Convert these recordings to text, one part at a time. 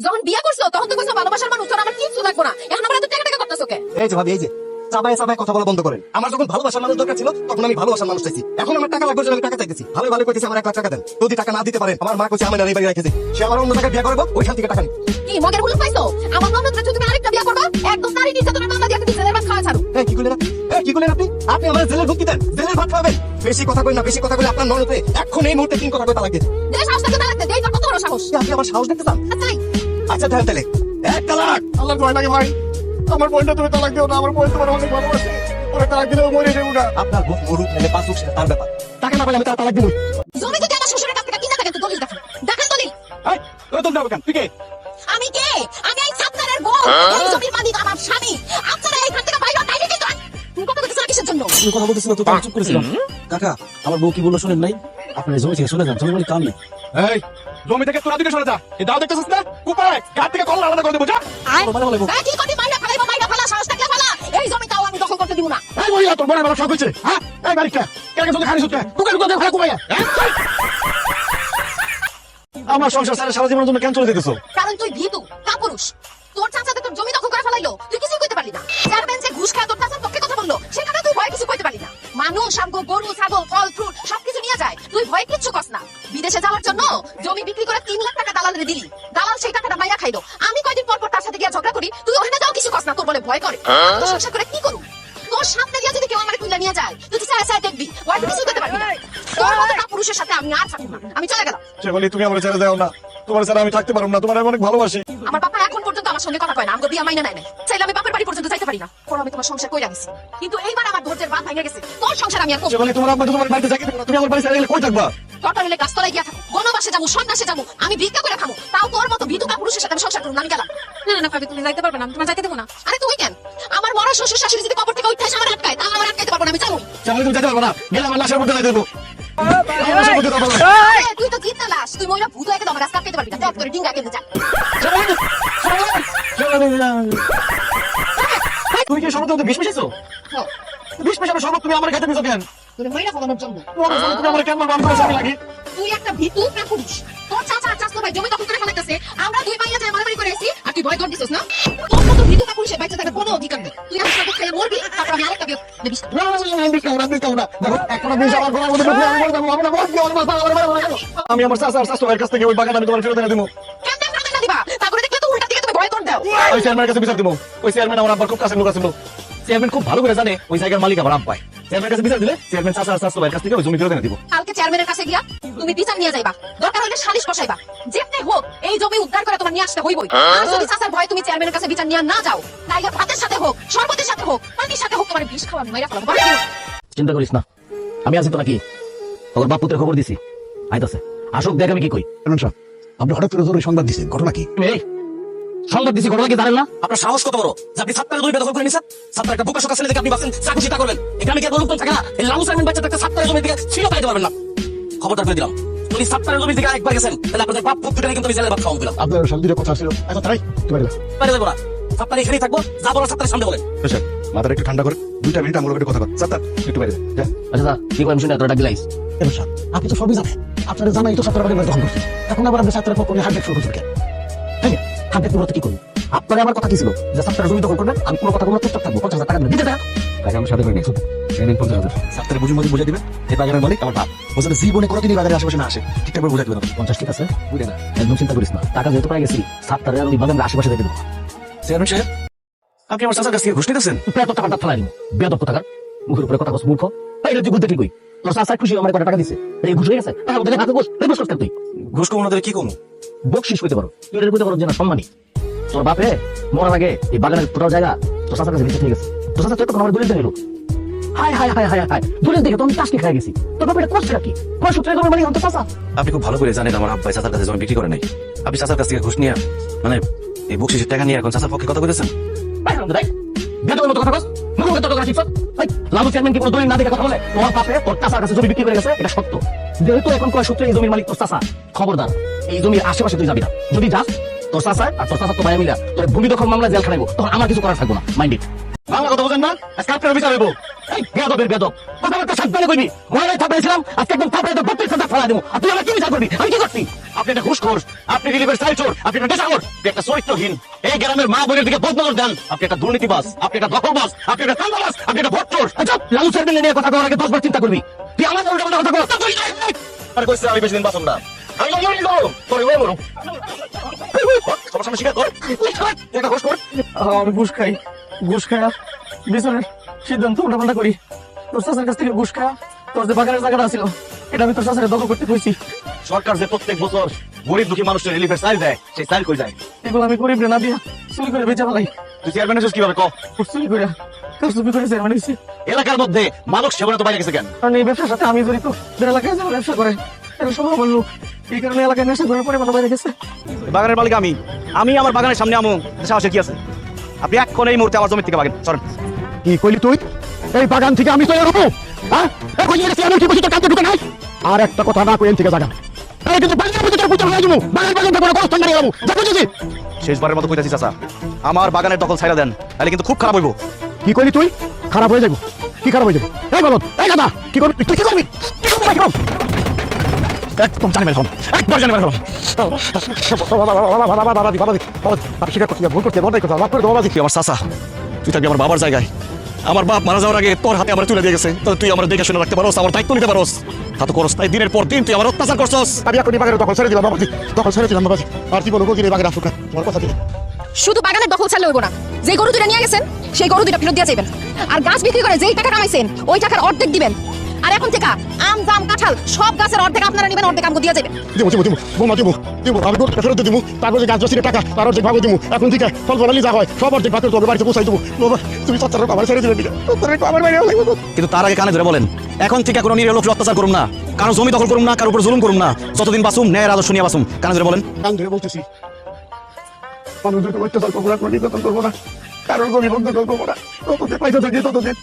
যখন বিয়ে করছো তখন তো কইছো ভালোবাসার মানুষ, তোর আমার কিছু লাগবে না। এখন আবার এত টাকা টাকা করতেছো কে? এই যে ভাবি, এই যে চাবায় চাবায় কথা বলা বন্ধ করেন। আমার যখন ভালোবাসার মানুষ দরকার ছিল তখন আমি ভালোবাসার মানুষ চাইছি। এখন আমার টাকা লাগবে, আমি টাকা চাইতেছি। ভালো ভালো কইতেছি আমার 1 লাখ টাকা দেন। যদি টাকা না দিতে পারেন, আমার মা কইছে আমি না এই বাড়ি রেখেছি, সে আমার অন্য জায়গায় বিয়ে করবো, ওইখান থেকে টাকা নিই। কি মগের হুলুস পাইছো? আমার ননদ রে তুমি আরেকটা বিয়ে করবা, একদম তারই নিচে তোর মামলা দিয়ে দিছে, এবার খাওয়া ছাড়ো। এই কি কইলেন আপনি? এই কি কইলেন আপনি? আপনি আমার জেলের ঢুকি দেন, জেলের ভাত খাবেন। বেশি কথা কই না, বেশি কথা কইলে আপনার ননদে এখন এই মুহূর্তে 3 কথা কইতা লাগে। দেশ সাহসটাকে দাঁড়াতে দেই, তোর কত বড় সাহস? আপনি আমার সাহস দেখতে চান? আচ্ছা আচ্ছা দেন তাহলে 1 তালাক। আল্লাহ ভয় লাগে ভাই, আমার বোনটা তুমি তালাক দিও না। আমার বোন তোমার অনেক ভালোবাসে, ওরা তালাক দিলেও মরে যাবো না। আপনার বোন মরুক নাহলে বাঁচুক সেটা তার ব্যাপার। টাকা না পাইলে আমি তার তালাক দিব। জমি যদি আমার শ্বশুরের কাছ থেকে কিনা থাকেন তো দলিল দেখান, দেখান দলিল। এই তোর দম দাও কেন? তুই কে? আমি কে? আমি এই ছাত্রের বউ, এই জমির মালিক আমার স্বামী। আপনারা এইখান থেকে বাইরে তাইলে কিন্তু তুমি কথা বলতেছ কিসের জন্য? তুমি কথা বলতেছিল তো চুপ করেছিলাম। কাকা আমার বউ কি বললো শোনেন নাই? আপনার জমি থেকে শুনে যান, জমি মানে কাম নেই। এই জমি থেকে তোরা দিকে সরে যা। এই দাও দেখতেছিস না? কুপায় গাছ থেকে কল আলাদা করে দেবো যা। এই কি করবি? মাইরা ফেলাইবো, মাইরা ফেলা, সাহস থাকলে ফেলা। এই জমিটাও আমি দখল করতে দিব না। এই মহিলা তোর বড় বড় সব হইছে। হ্যাঁ এই বাড়িটা কেন জমি খারিজ হচ্ছে? কুকে কুকে ভাড়া কুমাইয়া। আমার সংসার সারা সারা জীবনের জন্য কেন চলে যেতেছো? কারণ তুই ভীতু, কাপুরুষ। তোর চাচাতে তোর জমি দখল করে ফেলাইলো, তুই কিছুই কইতে পারলি না। চেয়ারম্যান যে ঘুষ খায় তোর চাচার পক্ষে কথা বললো, সেখানে তুই ভয় কিছু কইতে পারলি না। মানুষ, আমগো গরু, ছাগল, ফল, ফ্রুট সবকিছু নিয়ে যায়, তুই ভয় কিচ্ছু কস না। বিদেশে যাওয়ার জন্য জমি বিক্রি করে 3 লাখ টাকা দালালে দিলি, দালাল সেই টাকাটা মাইরা খাইলো। আমি কয়দিন পর পর তার সাথে গিয়ে ঝগড়া করি, তুই ওখানে যাও কিছু কস না, তোর বলে ভয় করে। তো সংসার করে কি করু? তোর সামনে দিয়ে যদি কেউ আমার তুলে নিয়ে যায়, তুই তো চায় চায় দেখবি, ওই কিছু করতে পারবি না। তোর মতো কাপুরুষের সাথে আমি আর থাকবো না, আমি চলে গেলাম। সে বলি তুমি আমার ছেড়ে দাও না, তোমার ছাড়া আমি থাকতে পারবো না, তোমার আমি অনেক ভালোবাসি। আমার বাবা এখন পর্যন্ত আমার সঙ্গে কথা কয় না, আমাকে বিয়া মাইনা নেয় না। চাইলে আমি বাপের বাড়ি পর্যন্ত যাইতে পারি না, পরে আমি তোমার সংসার কইরা গেছি। কিন্তু এইবার আমার ধৈর্যের বাঁধ ভেঙে গেছে, তোর সংসার আমি আর করব সে বলি তোমার আব্বা তোমার বাড়িতে যাইতে পারো না, তুমি আমার বাড়ি ছেড়ে গেলে কই থাকবা? কটরেলে গাছতলায় গিয়া থাকো, বনবাসে যাবো, সন্ন্যাসে যাবো, আমি ভিক্ষা করে খাবো, তাও তোর মতো বিধবা পুরুষের সাথে আমি সংসার করবো না। আমি গেলাম। না না ভাবি, তুমি যাইতে পারবে না, আমি তোমার যাইতে দেবো না। আরে তুই কেন? আমার বড় শ্বশুর শাশুড়ি যদি কবর থেকে উঠে এসে আমার আটকায়, তাহলে আমার আটকাইতে পারবো না, আমি যাবো। সে বলি তুমি যেতে পারবো না, গেলে আমার লাশের মধ্যে যাইতে দেবো। তুই তো জিততে লাশ, তুই মহিলা ভূত হয়ে গেলে আমার গাছ কাটতে পারবি না, দেখ তোর ডিঙ্গা কেটে যা। তুমি কি শরবতের মধ্যে বিষ মিশাইছো? বিষ মিশানো শরবত তুমি আমার খেতে মিশো কেন? তোর মহিলা ফলানোর জন্য। তুমি আমার কেন মারবা? আমি তোমার স্বামী লাগি। তুই একটা ভীতু কাপুরুষ। তোর চাচা আর চাচতো ভাই জমি দখল করে ফেলাইতেছে, আমরা দুই মাইয়া যায় মারামারি করে এসেছি, আর তুই ভয় ধর দিছিস না? তোর মতো ভীতু কাপুরুষের বাচ্চা থাকার কোনো অধিকার নেই। তুই আমার সাথে খেয়ে মরবি, তারপর আমি আরেকটা বিয়ে দেবিস। না, না, না, আমি বিষ খাবো না, বিষ খাবো না। দেখো, একটা বিষ আমার গলার মধ্যে ঢুকলে আমি মরে যাবো, আমি না মরবো, আমার মাথা, আমার মাথা, আমার মাথা। আমি আমার চাচা আর চাচতো ভাইয়ের কাছ থেকে ওই বাগান আমি তোমার ফেরত এনে দিবো। কেমনে ফেরত না দিবা? তারপরে দেখলে তো উল্টা দিকে তুমি ভয় ধর দাও। ওই চেয়ারম্যানের কাছে বিচার দিবো। ওই চেয়ারম্যান আমার আব্বার খুব কাছের লোক ছিল। চেয়ারম্যান খুব ভালো করে জানে ওই জায়গার মালিক আমার আব্বাই। চেয়ারম্যানের কাছে বিচার দিলে চেয়ারম্যান চাচা আর চাচতো ভাইয়ের কাছ থেকে ওই জমি ফেরত এনে দিব। কালকে চেয়ারম্যানের কাছে গিয়া তুমি বিচার নিয়ে যাইবা, দরকার হলে সালিশ বসাইবা। যেতে হোক এই জমি উদ্ধার করে তোমার নিয়ে আসতে হইবই। আর যদি চাচার ভয় তুমি চেয়ারম্যানের কাছে বিচার নিয়ে না যাও, তাইলে ভাতের সাথে হোক, শরবতের সাথে হোক, পানির সাথে হোক, তোমার বিষ খাওয়া আমি মাইরা ফেলাবো। চিন্তা করিস না, আমি আছি তো নাকি? তোর বাপ পুত্রের খবর দিছি, আইতাছে। আসুক দেখ আমি কি কই। আপনি হঠাৎ করে জরুরি সংবাদ দিচ্ছেন, ঘটনা কি? এই সংবাদ দিছি, ঘটনা কি জানেন না? আপনার সাহস কত বড় যে আপনি ছাত্রের জমি দখল করে নিছেন? ছাত্র একটা বোকা শোকা ছেলে দেখে আপনি ভাবছেন চাকরি চিন্তা করবেন। এখানে কি আর লোকজন থাকে না? এই লালু সাইমন বাচ্চা একটা ছাত্রের জমি থেকে ছিল পাইতে পারবেন না। খবরদার করে দিলাম, যদি ছাত্রের জমি থেকে একবার গেছেন তাহলে আপনাদের বাপ পুত্রকে কিন্তু আমি জেলে ভাত খাওয়াবো দিলাম। আপনার সাথে দুটো কথা ছিল, এখন তাই তুমি বাইরে দেবো না, ছাত্র এখানেই থাকবো, যা বলার ছাত্রের সামনে বলেন। মাথাটা একটু ঠান্ডা করে 2 মিনিট আমার কথা কর। স্যার একটু বাইরে যা। আচ্ছা দা কি করেন শুনে এত ডাক দিলাইস? স্যার আপনি তো সবই জানেন, আপনারা জানাই তো ছাত্ররা বাড়ি দখল করছে, এখন আবার আপনি ছাত্রের পক্ষ নিয়ে হাঁটতে শুরু করছেন কেন? হ্যাঁ হাঁটতে পুরো কি করুন? আপনারা আমার কথা কি ছিল যে ছাত্রের জমি দখল করবেন, আমি কোনো কথা বলার চেষ্টা থাকবো, 50,000 টাকা দিতে টাকা টাকা আমার সাথে করে নিয়ে 50,000 ছাত্রের বুঝি মধ্যে বুঝে দিবেন। এই বাগানের মালিক আমার বাপ, বলছে জীবনে কোনোদিনই বাগানের আশেপাশে না আসে, ঠিকঠাক করে বুঝে দিবেন। 50 ঠিক আছে, বুঝে না একদম চিন্তা করিস না, টাকা যেহেতু পাই গেছি ছাত্রের আমি বাগানের আশেপাশে দেখে দেবো। চেয়ারম্যান সাহেব, আপনি আমার চাচার কাছ থেকে ঘুষ নিতেছেন? বেদব টাকাটা ফেলাই দিব, বেদব কোথাকার, মুখের উপরে কথা কস মূর্খ। এই তুই বুঝতে কই? তোর চাচা খুশি আমার কত টাকা দিছে, এই ঘুষ হয়ে গেছে, টাকা ওদের হাতে বস, এই বস করতে তুই ঘুষ কম ওনাদের কি কমু? বকশিস হইতে পারো, তুই এটা কইতে পারো যে না সম্মানী। তোর বাপে মরার আগে এই বাগানের টোটাল জায়গা তোর চাচার কাছে বেঁচে নিয়ে গেছে। তোর চাচা তো আমার দলিল দিল, হায় হায় হায় হায় হায়, দলিল দেখে তো আমি টাসকে খাই গেছি। তোর বাপের করছে নাকি? কোন সূত্রে তোমার মানে অন্তত চাচা? আপনি খুব ভালো করে জানেন আমার আব্বাই চাচার কাছে জমি বিক্রি করে নাই। আপনি চাচার কাছ থেকে ঘুষ নিয়ে মানে এই বকশিসের টাকা নিয়ে এখন চাচার পক্ষে কথা বলেছেন? বেদবের মতো কথা কস, মুখে তত কথা শিখছ? লালু চেয়ারম্যান কি কোনো দলিল না দেখে কথা বলে? তোমার বাপে তোর চাচার কাছে জমি বিক্রি করে গেছে, এটা সত্য। যেহেতু এখন কয় সূত্রে এই জমির মালিক তোর চাচা, খবরদার এই জমির আশেপাশে তুই যাবি না। যদি যাস তোর চাচা আর তোর চাচা তো ভাই মিলা তোর ভূমি দখল মামলা জেল খানাইবো, তখন আমার কিছু করার থাকবো না। Mind it. বাংলা কথা বলেন না, আজকে আপনার বিচার হইব। এই বেদবের বেদব কথাবার্তা সাবধানে কইবি। মনে থাপড়েছিলাম আজকে একদম থাপড়ে তো 32,000 ফেলা দেবো, আর তুই আমার কি বিচার করবি? আমি কি করছি? আপনি একটা ঘুষখোর, আপনি রিলিফের সাইল চোর, আপনি একটা নেশাখোর, আপনি একটা চরিত্রহীন, এই গ্রামের মা বোনের দিকে বদনজর দেন, আপনি একটা দুর্নীতিবাজ, আপনি একটা দখলবাজ, আপনি একটা চাঁদাবাজ, আপনি একটা ভোট চোর। আচ্ছা, লালু চেয়ারম্যান নিয়ে কথা করার আগে 10 বার চিন্তা করবি। তুই আমার উল্টা কথা কর। আর কইছে আমি বেশি দিন বাঁচব না। আমি মরে যাব, তোরে মরো। তোমার সামনে শিকার কর, একটা ঘুষখোর। আমি ঘুষ খাই, ঘুষ খায়া বিচারের সিদ্ধান্ত উল্টাপাল্টা করি। তোর চাচার কাছ থেকে ঘুষ খায়া তোর যে বাগানের জায়গাটা ছিল এটা আমি তোর চাচারে দখল করতে কইছি। সরকার যে প্রত্যেক বছর গরিব দুঃখী মানুষের রিলিফের চাল দেয়, সেই চাল কই যায়? এগুলো আমি গরিব না দিয়া চুরি করে বেচা ফেলাই। তুই চেয়ারম্যান হয়েছিস কিভাবে ক? চুরি করে চুরি করে চেয়ারম্যান হয়েছি। এলাকার মধ্যে মানুষ সেবনে তো বাইরে গেছে কেন? কারণ এই ব্যবসার সাথে আমি জড়িত। যারা এলাকায় যারা ব্যবসা করে এরা সবাই আমার লোক, এই কারণে এলাকায় নেশা করে পরে বাইরে গেছে। বাগানের মালিক আমি, আমি আমার বাগানের সামনে আমু, সাহসে কি আছে? আপনি এখন এই মুহূর্তে আমার জমি থেকে বাগেন, চলেন। কি কইলি তুই? এই বাগান থেকে আমি চলে যাবো? হ্যাঁ, এখন চেয়ারম্যান কি বলছি তোর কাছে ঢুকে নাই? আর একটা কথা না কই এন থেকে জায়গা কিন্তু বাগানের ভিতরে পুত্র হয়ে যাবো, বাগান বাগান থেকে কোনো স্থান দাঁড়িয়ে যাবো, যা বুঝেছি। শেষবারের মতো কইতাছি চাচা, আমার বাগানের দখল ছাইড়া দেন, তাহলে কিন্তু খুব খারাপ হইব। কি কইলি তুই? খারাপ হয়ে যাবো? কি খারাপ হয়ে যাবে? এই বলো, এই দাদা কি করবি তুই? কি করবি? কি করবি? একদম জানি মেরে একবার জানি মেরে ভুল করতে বড় কথা মাফ করে দেবো। তুই আমার চাচা, তুই থাকবি আমার বাবার জায়গায়। আমার বাপ মারা যাওয়ার আগে তোর হাতে আমার তুলে দিয়ে গেছে, তো তুই আমার দেখে শুনে রাখতে পারোস, আমার দায়িত্ব নিতে পারোস। তা তো করস তাই, দিনের পর দিন তুই আমার অত্যাচার করছস। আমি এখন বাগানের দখল ছেড়ে দিলাম বাবাজি, দখল ছেড়ে দিলাম বাবাজি। আর জীবন কোকিলে বাগান আসুক না, তোমার কথা দিলে। শুধু বাগানের দখল ছাড়লে হইব না, যে গরু দুইটা নিয়ে গেছেন সেই গরু দুইটা ফেরত দিয়ে যাবেন। আর গাছ বিক্রি করে যেই টাকা কামাইছেন ওই টাকার অর্ধেক দিবেন। আর এখন থেকে আম জাম কাঁঠাল সব গাছের অর্ধেক আপনারা নেবেন, অর্ধেক আমগো দিয়ে যাবেন। দিবো দিবো দিবো বোমা দিবো দিবো, আমি গরুটা ফেরত দিবো, তারপর যে গাছ বসিয়ে টাকা তার অর্ধেক ভাগে দিবো। এখন থেকে ফল ফলালি যা হয় সব অর্ধেক ভাগ করে তোকে বাড়িতে পৌঁছাই দেবো। বাবা তুমি সত্তর আমার ছেড়ে দিবেন, আমার বাইরে লাগবে। কিন্তু তার আগে কানে ধরে বলেন, এখন থেকে কোনো নিরীহ লোক অত্যাচার করুম না, কারো জমি দখল করুম না, কারোর উপর জুলুম করুম না। যতদিন বাসুম ন্যায়ের আদর্শ নিয়ে বাসুম। কানে ধরে বলেন। কান ধরে বলতেছি, মানুষদেরকে অত্যাচার করবো না, কোনো নির্যাতন করবো না, কারোর গরিব বন্ধ করবো না। ততদিন পয়সা থাকি ততদিন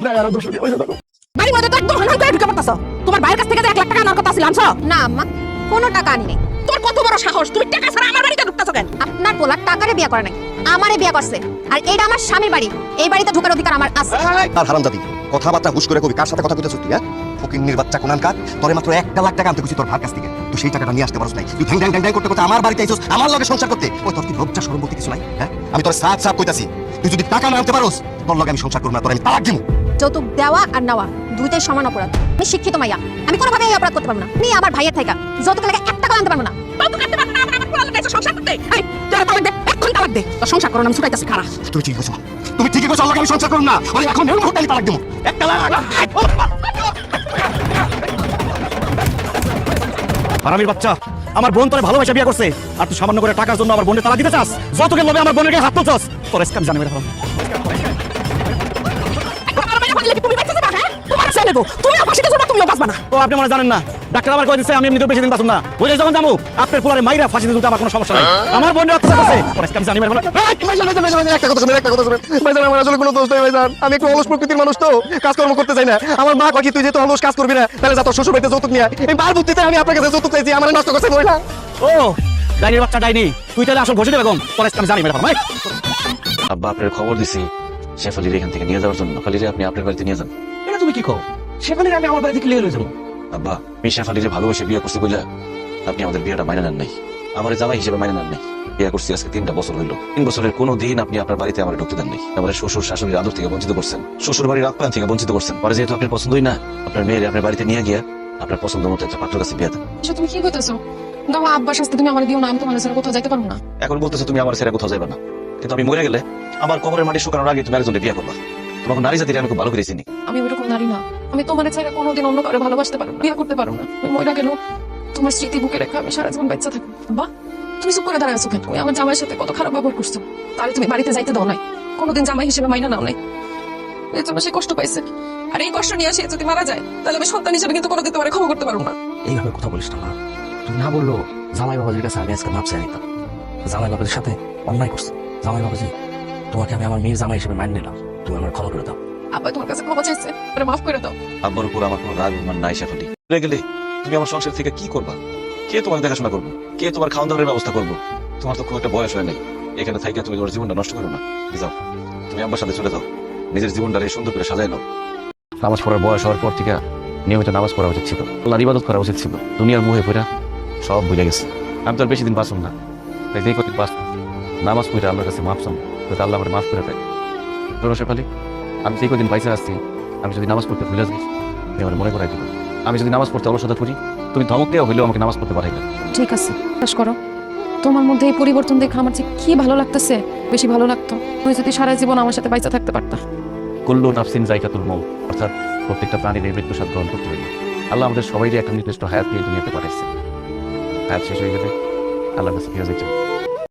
না, আর দোষ পয়সা থাকো। বাড়ির মধ্যে তো একদম হানাই করে ঢুকে পড়তাছ। তোমার ভাইয়ের কাছ থেকে যে 1 লাখ টাকা আনার কথা ছিল আনছো? না আম্মা, কোনো টাকা আনি নাই। তোর কত বড় সাহস, তুমি টাকা ছাড়া আমার বাড়িতে ঢুকতাছো কেন? আপনার পোলা টাকারে বিয়ে করে নাই, আমারে বিয়ে করছে। আর এইটা আমার স্বামীর বাড়ি, এই বাড়িতে ঢোকার অধিকার আমার আছে। আর হারামজাদি কথাবার্তা হুশ করে কবি, কার সাথে কথা কইতেছিস তুই? হ্যাঁ, ফকিন্নির বাচ্চা কোনানকার, তোরে মাত্র 1 লাখ টাকা আনতে কইছি তোর ভার কাছ থেকে, তুই সেই টাকাটা নিয়ে আসতে পারছ নাই। তুই ঢ্যাং ঢ্যাং ঢ্যাং ঢ্যাং করতে করতে আমার বাড়িতে আইছস, আমার লগে সংসার করতে। ওই তোর কি লজ্জা শরম বলতে কিছু নাই? হ্যাঁ, আমি তোর সাফ সাফ কইতাছি, তুই যদি টাকা না আনতে পারস তোর লগে আমি সংসার করব না, তোর আমি তালাক দিমু। যৌতুক দেওয়া আর নেওয়া দুইটাই সমান অপরাধ। আমি শিক্ষিত মাইয়া, আমি কোনোভাবে এই অপরাধ করতে পারবো না। আমি আমার ভাইয়ের থেকে যৌতুক লাগে 1 টাকা আনতে পারবো না। যৌতুক আনতে পারবো না, আমার পোলা লগে সংসার করতে। এই তোর তালাক দে, এখন তালাক দে। তোর সংসার করো না, আমি ছুটাইতাছি খারাপ। তুমি ঠিক কইছো, তুমি ঠিকই কইছো, লগে আমি সংসার করব না। ওই এখন এই মুহূর্তে আমি তালাক দিমু। 1 লাখ। হারামির বাচ্চা, আমার বোন তোরে ভালোবাসা বিয়ে করছে, আর তুই সামান্য করে টাকার জন্য আমার বোনের তালাক দিতে চাস? যতকে লোভে আমার বোনের গায়ে হাত তুলছস, তোর স্ক্যাম জানি মেরে ফেলাম। তো আপনি মনে জানেন না, ডাক্তার আমার কই দিছে আমি এমনিতেও বেশি দিন বাঁচব না। ওই যে যখন যাবো আপনার পোলারে মাইরা ফাঁসি দিতে আমার কোনো সমস্যা নাই। আমার বোনের অত্যাচার করছে, তোর স্ক্যাম জানি মেরে ফেলাম। একটা কথা শুনে ভাইজান, আমার আসলে কোনো দোষ নেই ভাইজান। আমি একটু অলস প্রকৃতির মানুষ তো, কাজকর্ম করতে চাই না। আমার মা কয় কি তুই যেহেতু অলস কাজ করবি না, তাহলে যা তোর শ্বশুর বাড়িতে যৌতুক নিয়ে এই বার বুদ্ধিতে আমি আপনার কাছে যৌতুক চাইছি, আমার নষ্ট করছে মহিলা। ও ডাইনির বাচ্চা ডাইনি, তুই তাহলে আসল ঘষে বেগম, তোর স্ক্যাম জানি মেরে ফেলাম। আব্বা আপনার খবর দিছি শেফালির এখান থেকে নিয়ে যাওয়ার জন্য। খালিরে আপনি আপনার বাড়িতে নিয়ে যান। এটা তুমি কি কও? সেখানে আমি আমার বাড়ি থেকে লিয়ে লয়ে যাবো? আব্বা আমি শেফালিরে ভালোবেসে বিয়ে করছি বলে আপনি আমাদের বিয়েটা মাইনে নেন নাই, আমার জামাই হিসেবে মাইনে নেন নাই। বিয়ে করছি আজকে 3টা বছর হইলো। 3 বছরের কোনো দিন আপনি আপনার বাড়িতে আমার ঢুকতে দেন নাই। আমার শ্বশুর শাশুড়ির আদর থেকে বঞ্চিত করছেন, শ্বশুর বাড়ির আপ্যায়ন থেকে বঞ্চিত করছেন। পরে যেহেতু আপনার পছন্দই না, আপনার মেয়ের আপনার বাড়িতে নিয়ে গিয়া আপনার পছন্দ মতো একটা পাত্র কাছে বিয়ে দেন। তুমি কি কইতেছো? দাও আব্বার শাস্তি তুমি আমার দিও না, আমি তোমার ছেড়ে কোথাও যাইতে পারবো না। এখন বলতেছো তুমি আমার ছেড়ে কোথাও যাবে না, কিন্তু আমি মরে গেলে আমার কবরের মাটি শুকানোর আগে তুমি একজনকে বিয়ে করবা। তোমাকে নারী জাতির আমি খুব ভালো করে চিনি। আমি ওইরকম নারী না, আমি তোমার ছেড়ে কোনোদিন অন্য কারো ভালোবাসতে পারবো না, বিয়ে করতে পারবো না। আমি মরে গেলেও তোমার স্মৃতি বুকে রেখে আমি সারা জীবন বাচ্চা থাকবো। বা তুমি চুপ করে দাঁড়ায় আছো কেন? তুমি আমার জামাইয়ের সাথে কত খারাপ ব্যবহার করছো, তাহলে তুমি বাড়িতে যাইতে দাও নাই, কোনোদিন জামাই হিসেবে মাইনা নাও নাই। এই জন্য সে কষ্ট পাইছে, আর এই কষ্ট নিয়ে সে যদি মারা যায় তাহলে আমি সন্তান হিসেবে কিন্তু কোনোদিন তোমার ক্ষমা করতে পারবো না। এইভাবে কথা বলিস না মা, তুই না বললো জামাই বাবাজির কাছে আমি আজকে মাপ চাই নিতাম। জামাই বাবাজির সাথে অন্যায় করছে। জামাই বাবাজি তোমাকে আমি আমার মেয়ের জামাই হিসেবে মাইনে নিলাম, তুমি আমার ক্ষমা করে দাও। আব্বা তোমার কাছে ক্ষমা চাইছে, মাফ করে দাও। আব্বার উপর আমার কোনো রাগ অভিমান নাই শেফালি। মরে গেলে তুমি আমার সংসার থেকে কি করবা? কে তোমার দেখাশোনা করবো? কে তোমার খাওয়া দাওয়ার ব্যবস্থা করবো? তোমার তো খুব একটা বয়স হয় নাই, এখানে থাইকা তুমি তোমার জীবনটা নষ্ট করো না। যাও তুমি আব্বার সাথে চলে যাও, নিজের জীবনটা সুন্দর করে সাজাই নাও। নামাজ পড়ার বয়স হওয়ার পর থেকে নিয়মিত নামাজ পড়া উচিত ছিল, আল্লাহর ইবাদত করা উচিত ছিল। দুনিয়ার মোহে পড়া সব ভুলে গেছি। আমি তো আর বেশি দিন বাঁচব না, তাই যেই কদিন বাঁচব নামাজ পড়ে আল্লাহর কাছে মাফ চাম, যাতে আল্লাহ আমার মাফ করে দেয়। শেফালি, আমি যেই কদিন বাইসে আসছি, আমি যদি নামাজ পড়তে ভুলে যাই তুমি আমার মনে করাই দিবে। আমি যদি নামাজ পড়তে অলসতা করি, তুমি ধমক দেওয়া হইলেও আমাকে নামাজ পড়তে পাঠাইবে। ঠিক আছে, বিশ্বাস করো, তোমার মধ্যে এই পরিবর্তন দেখে আমার যে কি ভালো লাগতেছে, বেশি ভালো লাগতো তুমি যদি সারা জীবন আমার সাথে বাইচা থাকতে পারতা। কুল্লু নাফসিন যায়কাতুল মউত, অর্থাৎ প্রত্যেকটা প্রাণীর এই মৃত্যু স্বাদ গ্রহণ করতে হইবে। আল্লাহ আমাদের সবাইকে একটা নির্দিষ্ট হায়াত দিয়ে দুনিয়াতে পাঠাইছে। হায়াত শেষ হয়ে গেলে আল্লাহর কাছে ফিরে যেতে হবে।